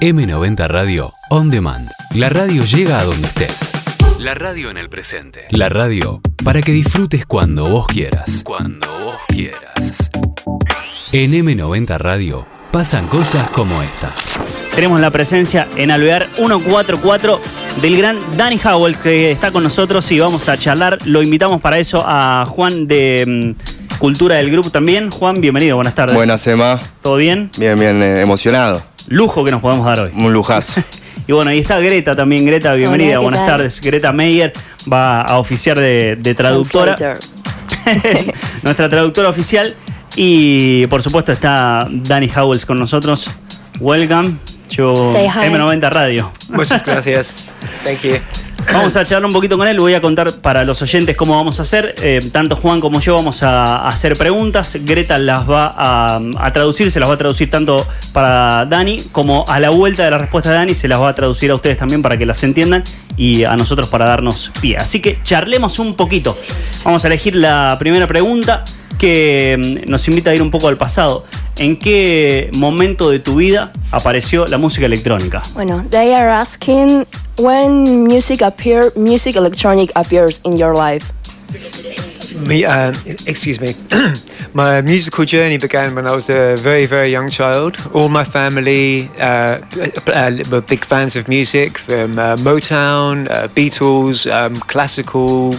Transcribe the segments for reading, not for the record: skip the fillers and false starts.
M90 Radio On Demand. La radio llega a donde estés. La radio en el presente. La radio para que disfrutes cuando vos quieras. Cuando vos quieras. En M90 Radio pasan cosas como estas. Tenemos la presencia en Alvear 144 del gran Dani HOWELLS, que está con nosotros y vamos a charlar. Lo invitamos para eso a Juan de Cultura del Grupo también. Juan, bienvenido, buenas tardes. Buenas, Emma. ¿Todo bien? Bien, emocionado. Lujo que nos podemos dar hoy. Un lujazo. Y bueno, ahí está Greta también. Greta, bienvenida, Hola, buenas tardes. Greta Meyer va a oficiar de traductora. Nuestra traductora oficial. Y por supuesto está Dani HOWELLS con nosotros. Welcome to M90 Radio. Muchas gracias. Thank you. Vamos a charlar un poquito con él. Voy a contar para los oyentes cómo vamos a hacer. Tanto Juan como yo vamos a hacer preguntas. Greta las va a traducir. Se las va a traducir tanto para Dani como a la vuelta de la respuesta de Dani. Se las va a traducir a ustedes también para que las entiendan y a nosotros para darnos pie. Así que charlemos un poquito. Vamos a elegir la primera pregunta que nos invita a ir un poco al pasado. ¿En qué momento de tu vida apareció la música electrónica? Bueno, they are asking when music electronic appears in your life. Excuse me. My musical journey began when I was a very, very young child. All my family were big fans of music, from Motown, Beatles, classical,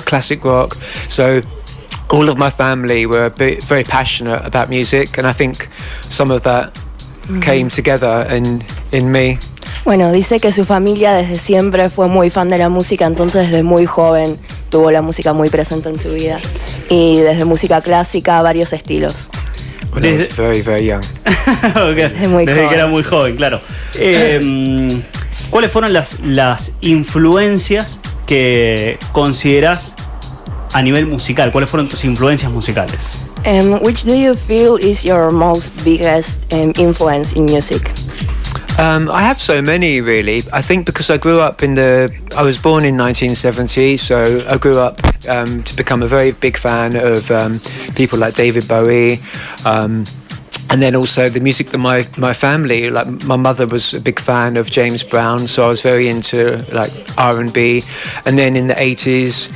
classic rock. So all of my family were very passionate about music, and I think some of that came together in me. Bueno, dice que su familia desde siempre fue muy fan de la música, entonces desde muy joven tuvo la música muy presente en su vida. Y desde música clásica a varios estilos. When I was very, very young. Okay. Desde que era muy joven, claro. ¿Cuáles fueron las influencias que considerás a nivel musical? ¿Cuáles fueron tus influencias musicales? Which do you feel is your most biggest influence in music? I have so many, really. I think because I was born in 1970, so I grew up to become a very big fan of people like David Bowie, and then also the music that my family, like my mother was a big fan of James Brown, so I was very into like R&B. And then in the 80s,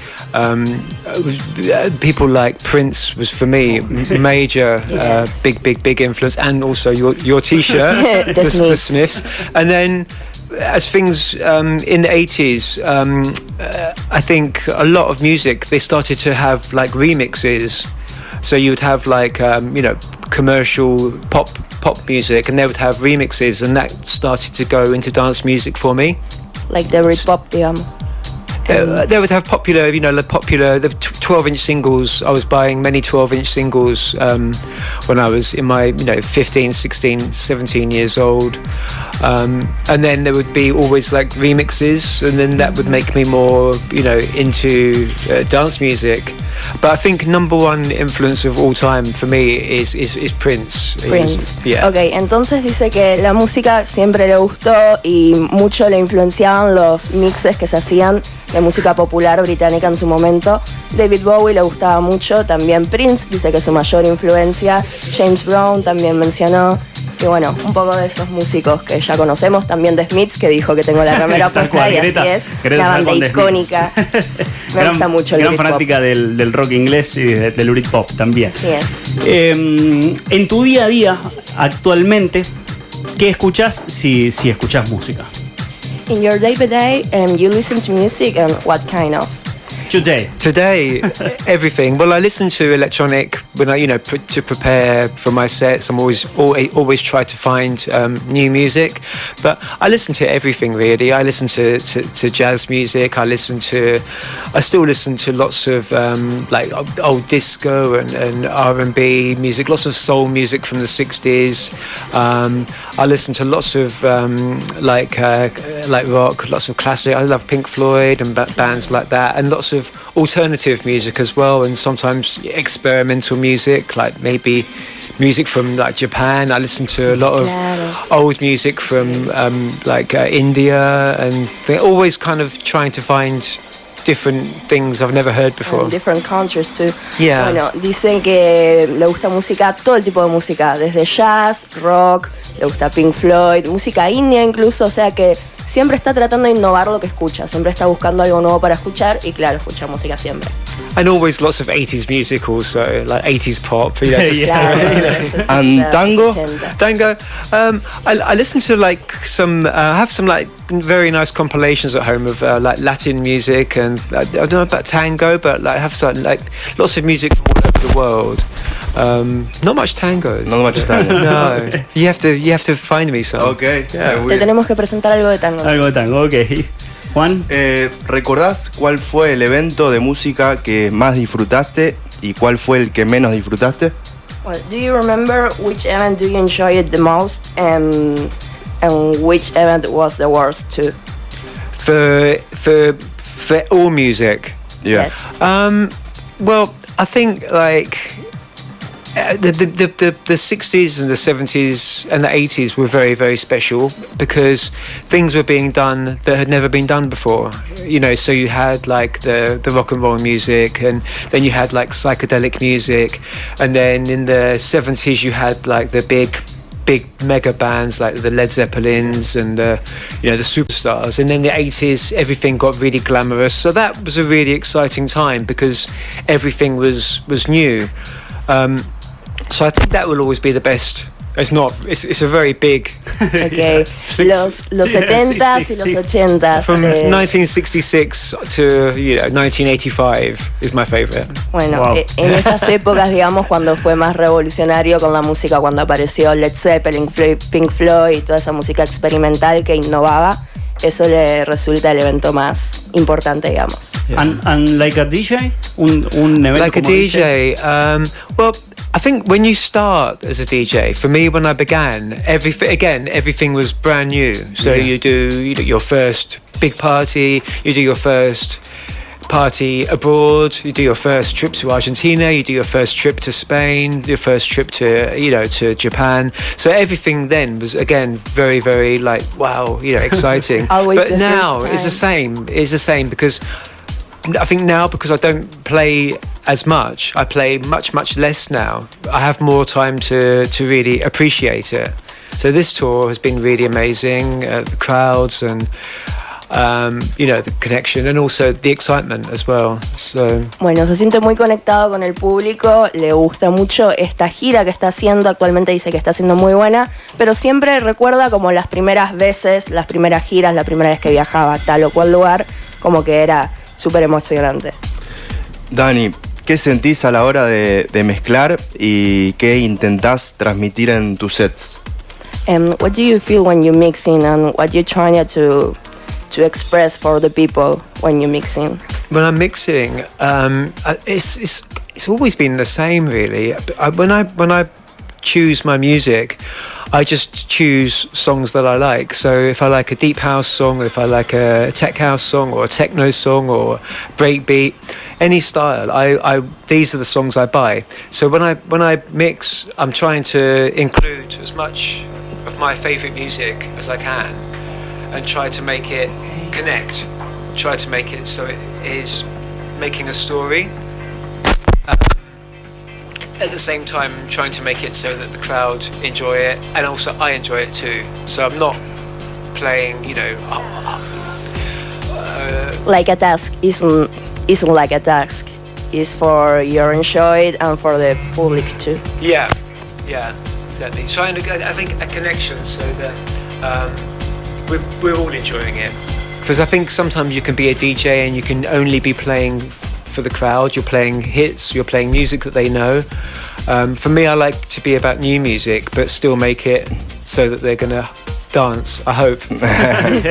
people like Prince was for me major, big influence, and also your T-shirt, the Smiths. And then as things in the 80s, I think a lot of music, they started to have like remixes. So you would have like commercial pop music, and they would have remixes, and that started to go into dance music for me. Like the Britpop, digamos. They would have popular, the 12-inch singles. I was buying many 12-inch singles when I was in my 15, 16, 17 years old. And then there would be always like remixes, and then that would make me more, into dance music. But I think number one influence of all time for me is Prince. Prince. Yeah. Ok, entonces dice que la música siempre le gustó y mucho le influenciaban los mixes que se hacían de música popular británica en su momento. David Bowie le gustaba mucho, también Prince, dice que es su mayor influencia. James Brown también mencionó. Y bueno, un poco de esos músicos que ya conocemos, también de Smiths, que dijo que tengo la remera puesta, y así es, una banda icónica. Me gusta mucho el gran Britpop. fanática del rock inglés y del Britpop también. Así es. En tu día a día, actualmente, ¿qué escuchás si escuchás música? In your day-by-day, you listen to music, and what kind of? Today, everything. Well, I listen to electronic when I, to prepare for my sets. I'm always try to find new music, but I listen to everything really. I listen to jazz music. I still listen to lots of like old disco and R&B music. Lots of soul music from the 60s. I listen to lots of like rock, lots of classic. I love Pink Floyd and bands like that, and lots of alternative music as well, and sometimes experimental music, like maybe music from like Japan. I listen to a lot of old music from India, and they're always kind of trying to find different things I've never heard before. In different countries too. Yeah. Bueno, dicen que le gusta música, todo el tipo de música, desde jazz, rock, le gusta Pink Floyd, música india incluso, o sea que siempre está tratando de innovar lo que escucha, siempre está buscando algo nuevo para escuchar y claro, escucha música siempre. And always lots of 80s music also, like 80s pop. You know, just, And tango? Tango. I listen to like some, I have some like very nice compilations at home of like Latin music, and I don't know about tango, but like I have some like lots of music from all over the world. Not much tango. Not much tango. No, you have to find me some. Okay. Yeah. Te tenemos que presentar algo de tango. Algo de tango, ok. Juan. ¿Recordás cuál fue el evento de música que más disfrutaste y cuál fue el que menos disfrutaste? Well, do you remember which event do you enjoy it the most and which event was the worst too? For all music. Yeah. Yes. Well, I think like the 60s and the 70s and the 80s were very, very special because things were being done that had never been done before. You know, so you had like the rock and roll music, and then you had like psychedelic music, and then in the 70s you had like the big mega bands like the Led Zeppelins and the superstars, and then the 80s everything got really glamorous, so that was a really exciting time because everything was new. So I think that will always be the best. It's not. It's a very big. Okay. Los 70s y los 80s. From 1966 to 1985 is my favorite. Bueno, Wow. En esas épocas, digamos, cuando fue más revolucionario con la música, cuando apareció Led Zeppelin, Pink Floyd y toda esa música experimental que innovaba, eso le resulta el evento más importante, digamos. Yeah. And like a DJ, un evento Like a como DJ. Well, I think when you start as a DJ, for me, when I began, everything was brand new. So you do your first big party, you do your first party abroad, you do your first trip to Argentina, you do your first trip to Spain, your first trip to Japan. So everything then was again very, very like wow, exciting. Always but the now first it's the time. same. It's the same because I think now because I don't play as much, I play much less now. I have more time to really appreciate it. So this tour has been really amazing. The crowds and the connection and also the excitement as well. So. Bueno, se siente muy conectado con el público, le gusta mucho esta gira que está haciendo, actualmente dice que está haciendo muy buena, pero siempre recuerda como las primeras veces, las primeras giras, la primera vez que viajaba a tal o cual lugar, como que era súper emocionante. Dani, ¿qué sentís a la hora de mezclar y qué intentás transmitir en tus sets? What do you feel when you're mixing and what you're trying to express for the people when you're mixing? When I'm mixing, it's always been the same really. When I choose my music, I just choose songs that I like. So if I like a deep house song, or if I like a tech house song, or a techno song, or breakbeat, any style, these are the songs I buy. So when I mix, I'm trying to include as much of my favorite music as I can, and try to make it connect. Try to make it so it is making a story. At the same time, trying to make it so that the crowd enjoy it, and also I enjoy it too. So I'm not playing, Like a task isn't like a task. It's for your enjoy it and for the public too. Yeah, exactly. Trying to get, I think, a connection so that we're all enjoying it. Because I think sometimes you can be a DJ and you can only be playing for the crowd. You're playing hits, you're playing music that they know. For me, I like to be about new music, but still make it so that they're gonna dance, I hope.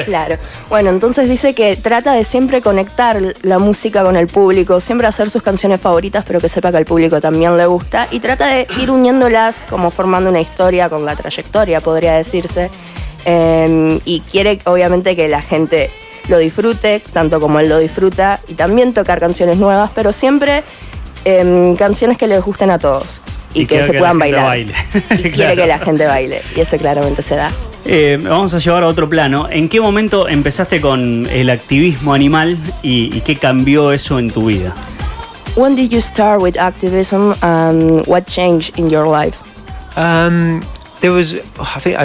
Claro. Bueno, entonces dice que trata de siempre conectar la música con el público, siempre hacer sus canciones favoritas, pero que sepa que al público también le gusta, y trata de ir uniéndolas como formando una historia con la trayectoria, podría decirse. Y quiere obviamente que la gente lo disfrute tanto como él lo disfruta, y también tocar canciones nuevas, pero siempre canciones que les gusten a todos y que se puedan bailar. Y quiere que la gente baile, y eso claramente se da. Vamos a llevar a otro plano. ¿En qué momento empezaste con el activismo animal y qué cambió eso en tu vida? When did you start with activism and what changed in your life? there was, I think,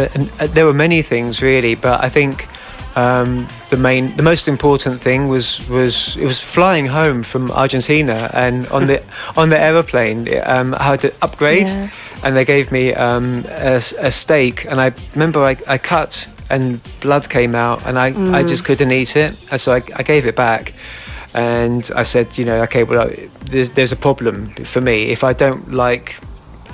there were many things really, but I think the most important thing was it was flying home from Argentina, and on the aeroplane, I had to upgrade, and they gave me a steak, and I remember I cut and blood came out, and I just couldn't eat it, and so I gave it back. And I said, okay, well, there's a problem for me. If I don't like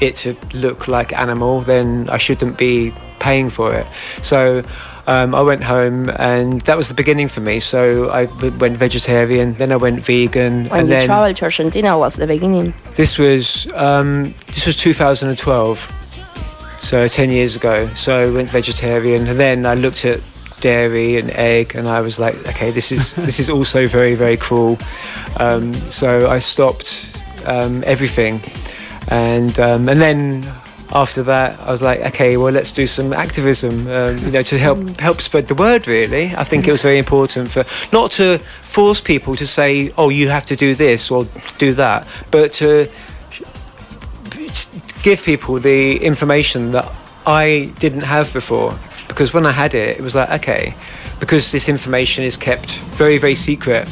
it to look like animal, then I shouldn't be paying for it. So I went home, and that was the beginning for me. So I went vegetarian, then I went vegan. When you traveled to Argentina, was the beginning? This was 2012, so 10 years ago. So I went vegetarian, and then I looked at dairy and egg, and I was like, okay, this is also very, very cruel. So I stopped everything, and then after that I was like, okay, well, let's do some activism, to help spread the word. Really, I think it was very important not to force people to say, oh, you have to do this or do that, but to give people the information that I didn't have before. Because when I had it was like, okay, because this information is kept very, very secret.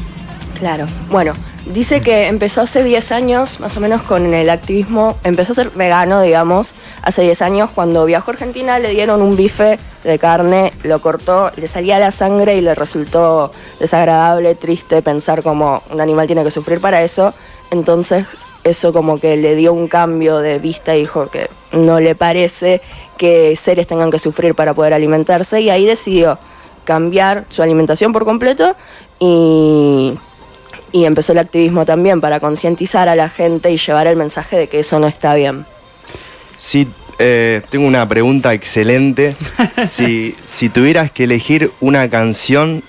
Claro. Bueno, dice que empezó hace 10 años, más o menos, con el activismo. Empezó a ser vegano, digamos, hace 10 años. Cuando viajó a Argentina le dieron un bife de carne, lo cortó, le salía la sangre y le resultó desagradable, triste pensar cómo un animal tiene que sufrir para eso. Entonces eso como que le dio un cambio de vista y dijo que no le parece que seres tengan que sufrir para poder alimentarse, y ahí decidió cambiar su alimentación por completo y empezó el activismo también para concientizar a la gente y llevar el mensaje de que eso no está bien. Sí, tengo una pregunta excelente. Si tuvieras que elegir una canción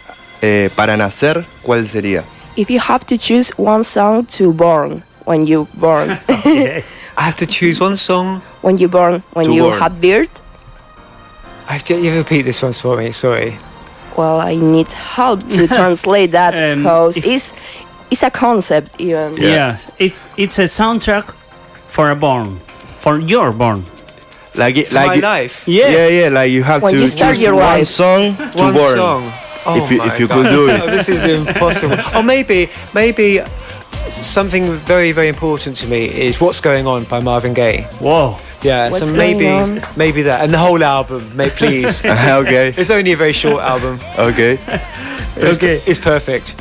para nacer, ¿cuál sería? If you have to choose one song to born, when you born. Okay. I have to choose one song. When you born, when you have beard. I have to you repeat this one for me. Sorry. Well, I need help to translate that because it's a concept even. Yeah, it's a soundtrack for your born. Like my life. Yes. Yeah. Like you have When to you start choose your one life. song to One born. song. Oh if you God. could do it. No, this is impossible. Or maybe something very, very important to me is What's Going On by Marvin Gaye. Whoa. Yeah, What's so Going On? maybe that, and the whole album, please. Okay. It's only a very short album. Okay. It's perfect.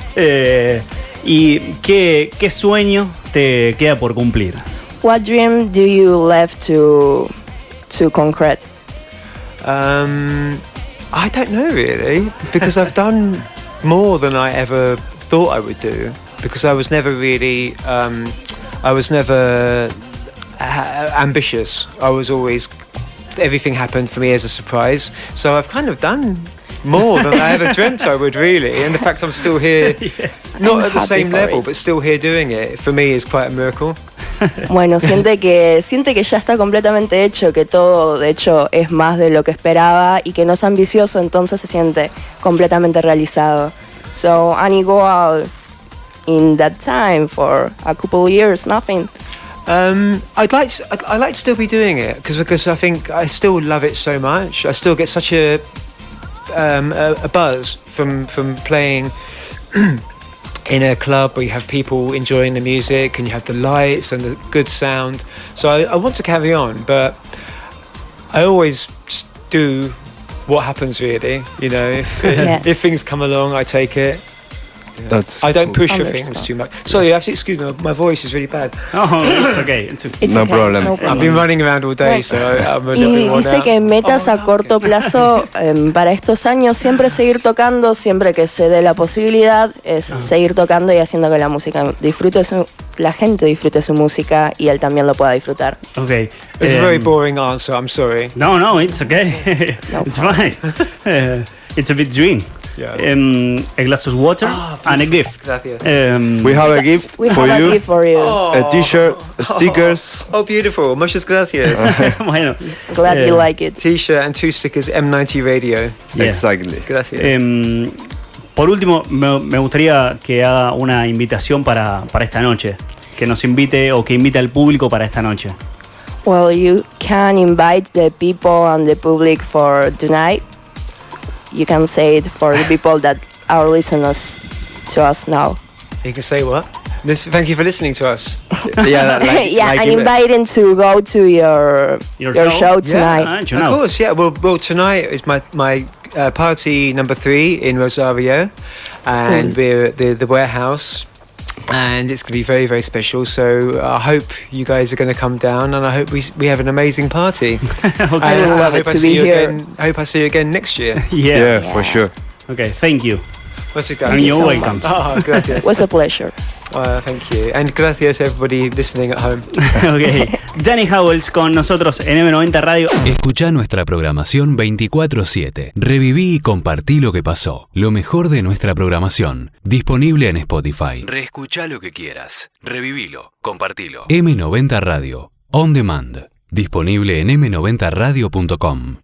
¿Y qué sueño te queda por cumplir? What dream do you left to concrete? I don't know really, because I've done more than I ever thought I would do. Because I was never really, ambitious. I was always, everything happened for me as a surprise. So I've kind of done more than I ever dreamt I would, really. And the fact I'm still here, not at the same level, but still here doing it, for me is quite a miracle. Bueno, siente que ya está completamente hecho, que todo de hecho es más de lo que esperaba y que no es ambicioso, entonces se siente completamente realizado. So any goal in that time for a couple of years, nothing? I'd like to still be doing it because I think I still love it so much. I still get such a buzz from playing in a club where you have people enjoying the music and you have the lights and the good sound. So I want to carry on, but I always just do what happens, really. If things come along, I take it. I don't push for things too much. Sorry, you have to excuse me. My voice is really bad. Oh, it's okay. No problem. I've been running around all day, so I'm a little bit Y worn dice out. que metas a corto plazo para estos años siempre seguir tocando, siempre que se dé la posibilidad, es seguir tocando y haciendo que la gente disfrute su música y él también lo pueda disfrutar. Okay. It's a very boring answer. I'm sorry. No, it's okay. It's fine. It's a big dream. Yeah. A glass of water and a gift. Gracias. We have a gift We for have you. a gift for you. A t-shirt, stickers. Oh, beautiful. Muchas gracias. Bueno. Glad you like it. T-shirt and 2 stickers, M90 Radio. Yeah. Exactly. Gracias. Por último, me gustaría que haga una invitación para esta noche. Que nos invite o que invite al público para esta noche. Well, you can invite the people and the public for tonight. You can say it for the people that are listening to us now. You can say what? Thank you for listening to us. Yeah, And inviting to go to your show tonight. Of course, yeah. Well, tonight is my party number 3 in Rosario, and we're at the warehouse, and it's going to be very, very special. So I hope you guys are going to come down, and I hope we have an amazing party. Okay. I would love it to be here. I hope I see you again next year. Yeah. for sure. Okay, thank you. And you're so welcome. Oh, gracias. It was a pleasure. Thank you. And gracias everybody listening at home. Okay. Danny Howells con nosotros en M90 Radio. Escuchá nuestra programación 24/7. Reviví y compartí lo que pasó. Lo mejor de nuestra programación. Disponible en Spotify. Reescuchá lo que quieras. Revivilo. Compartilo. M90 Radio. On Demand. Disponible en m90radio.com.